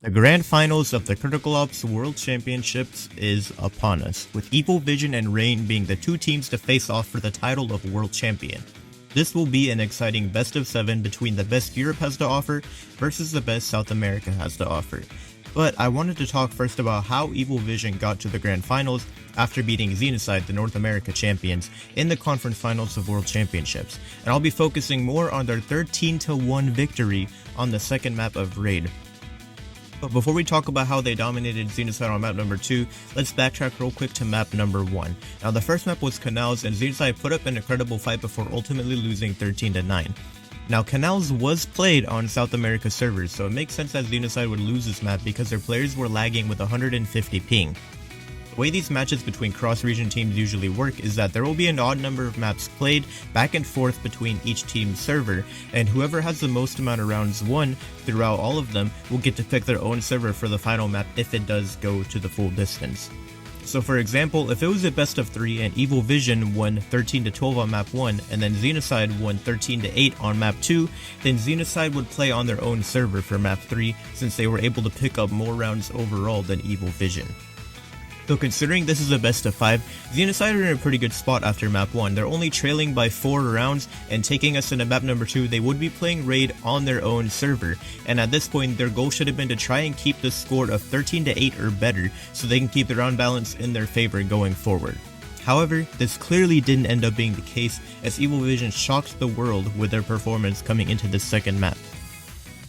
The grand finals of the Critical Ops World Championships is upon us, with Evil Vision and Rain being the two teams to face off for the title of World Champion. This will be an exciting best of 7 between the best Europe has to offer versus the best South America has to offer. But I wanted to talk first about how Evil Vision got to the grand finals after beating Xenocide, the North America champions, in the conference finals of World Championships, and I'll be focusing more on their 13-1 victory on the second map of Raid. But before we talk about how they dominated Xenocide on map number 2, let's backtrack real quick to map number 1. Now the first map was Canals, and Xenocide put up an incredible fight before ultimately losing 13-9. Now Canals was played on South America servers, so it makes sense that Xenocide would lose this map because their players were lagging with 150 ping. The way these matches between cross-region teams usually work is that there will be an odd number of maps played back and forth between each team's server, and whoever has the most amount of rounds won throughout all of them will get to pick their own server for the final map if it does go to the full distance. So for example, if it was a best of 3 and Evil Vision won 13-12 on map 1 and then Xenocide won 13-8 on map 2, then Xenocide would play on their own server for map 3 since they were able to pick up more rounds overall than Evil Vision. So considering this is a best of 5, Xenocide are in a pretty good spot after map 1. They're only trailing by 4 rounds, and taking us into map number 2, they would be playing Raid on their own server, and at this point their goal should have been to try and keep the score of 13-8 or better so they can keep the round balance in their favor going forward. However, this clearly didn't end up being the case, as Evil Vision shocked the world with their performance coming into this second map.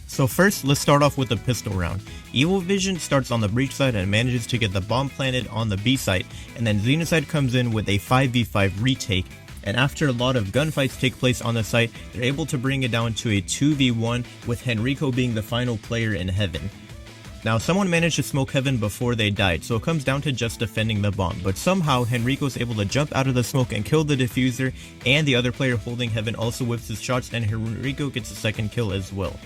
So first, let's start off with the pistol round. Evil Vision starts on the breach side and manages to get the bomb planted on the B site, and then Xenocide comes in with a 5v5 retake, and after a lot of gunfights take place on the site, they're able to bring it down to a 2v1 with Henrico being the final player in Heaven. Now someone managed to smoke Heaven before they died, so it comes down to just defending the bomb, but somehow Henrico's able to jump out of the smoke and kill the diffuser, and the other player holding Heaven also whips his shots, and Henrico gets a second kill as well.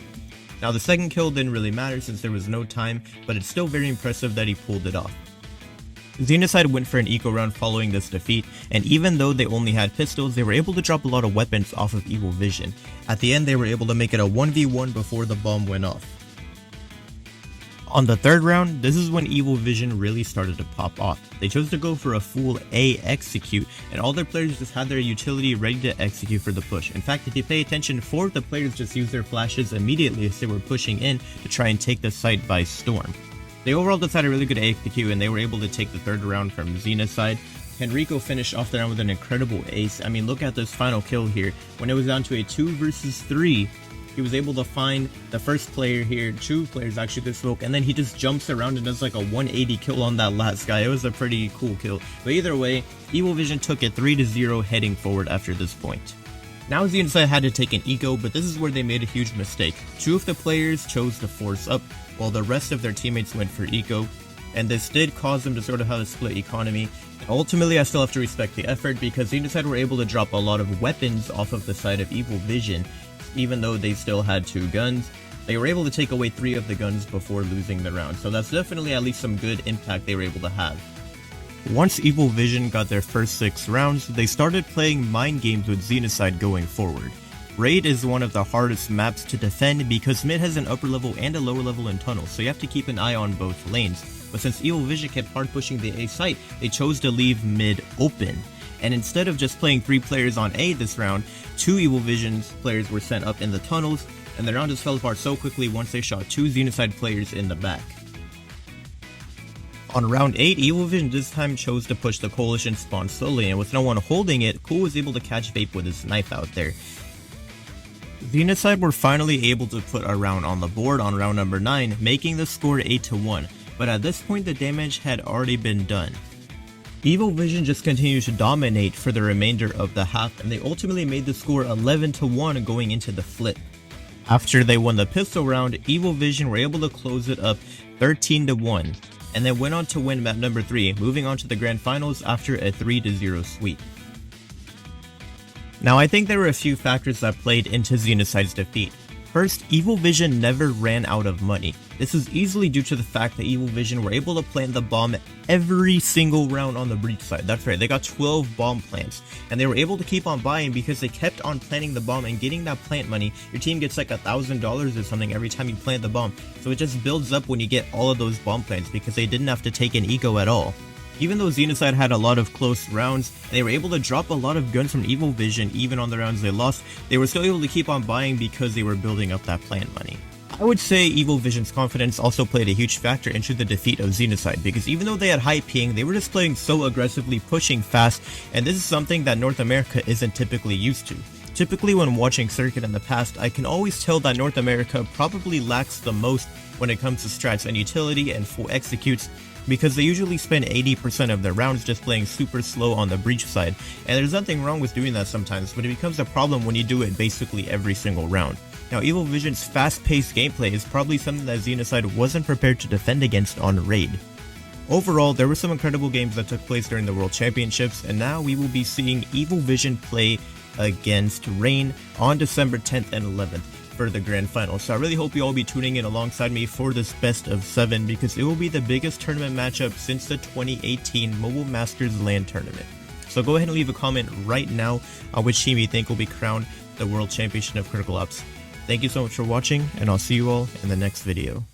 Now the second kill didn't really matter since there was no time, but it's still very impressive that he pulled it off. Xenocide went for an eco round following this defeat, and even though they only had pistols, they were able to drop a lot of weapons off of Evil Vision. At the end they were able to make it a 1v1 before the bomb went off. On the third round, this is when Evil Vision really started to pop off. They chose to go for a full A execute, and all their players just had their utility ready to execute for the push. In fact, if you pay attention, 4 of the players just used their flashes immediately as they were pushing in to try and take the site by storm. They overall just had a really good A execute, and they were able to take the third round from Xenocide. Henrico finished off the round with an incredible ace. I mean, look at this final kill here. When it was down to a 2 versus 3, he was able to find the first player here, 2 players actually to smoke, and then he just jumps around and does like a 180 kill on that last guy. It was a pretty cool kill. But either way, Evil Vision took it 3-0 heading forward after this point. Now Xenocide had to take an eco, but this is where they made a huge mistake. 2 of the players chose to force up, while the rest of their teammates went for eco, and this did cause them to sort of have a split economy. Ultimately, I still have to respect the effort because Xenocide were able to drop a lot of weapons off of the side of Evil Vision. Even though they still had 2 guns, they were able to take away 3 of the guns before losing the round, so that's definitely at least some good impact they were able to have. Once Evil Vision got their first 6 rounds, they started playing mind games with Xenocide going forward. Raid is one of the hardest maps to defend because mid has an upper level and a lower level in tunnels, so you have to keep an eye on both lanes. But since Evil Vision kept hard pushing the A site, they chose to leave mid open. And instead of just playing 3 players on A this round, 2 Evil Vision's players were sent up in the tunnels, and the round just fell apart so quickly once they shot 2 Xenocide players in the back. On round 8, Evil Vision this time chose to push the Coalition spawn slowly, and with no one holding it, Cool was able to catch Vape with his knife out there. Xenocide were finally able to put a round on the board on round number 9, making the score 8-1, but at this point the damage had already been done. Evil Vision just continued to dominate for the remainder of the half, and they ultimately made the score 11-1 going into the flip. After they won the pistol round, Evil Vision were able to close it up 13-1, and then went on to win map number 3, moving on to the grand finals after a 3-0 sweep. Now I think there were a few factors that played into Xenocide's defeat. First, Evil Vision never ran out of money. This is easily due to the fact that Evil Vision were able to plant the bomb every single round on the breach side. That's right, they got 12 bomb plants, and they were able to keep on buying because they kept on planting the bomb and getting that plant money. Your team gets like $1,000 or something every time you plant the bomb, so it just builds up when you get all of those bomb plants because they didn't have to take an eco at all. Even though Xenocide had a lot of close rounds, and they were able to drop a lot of guns from Evil Vision even on the rounds they lost, they were still able to keep on buying because they were building up that plant money. I would say Evil Vision's confidence also played a huge factor into the defeat of Xenocide, because even though they had high ping, they were just playing so aggressively, pushing fast, and this is something that North America isn't typically used to. Typically when watching Circuit in the past, I can always tell that North America probably lacks the most when it comes to strats and utility and full executes, because they usually spend 80% of their rounds just playing super slow on the breach side, and there's nothing wrong with doing that sometimes, but it becomes a problem when you do it basically every single round. Now, Evil Vision's fast-paced gameplay is probably something that Xenocide wasn't prepared to defend against on Raid. Overall, there were some incredible games that took place during the World Championships, and now we will be seeing Evil Vision play against Rain on December 10th and 11th. For the grand final. So I really hope you all be tuning in alongside me for this best of 7, because it will be the biggest tournament matchup since the 2018 Mobile Masters LAN tournament. So go ahead and leave a comment right now on which team you think will be crowned the World Champion of Critical Ops. Thank you so much for watching, and I'll see you all in the next video.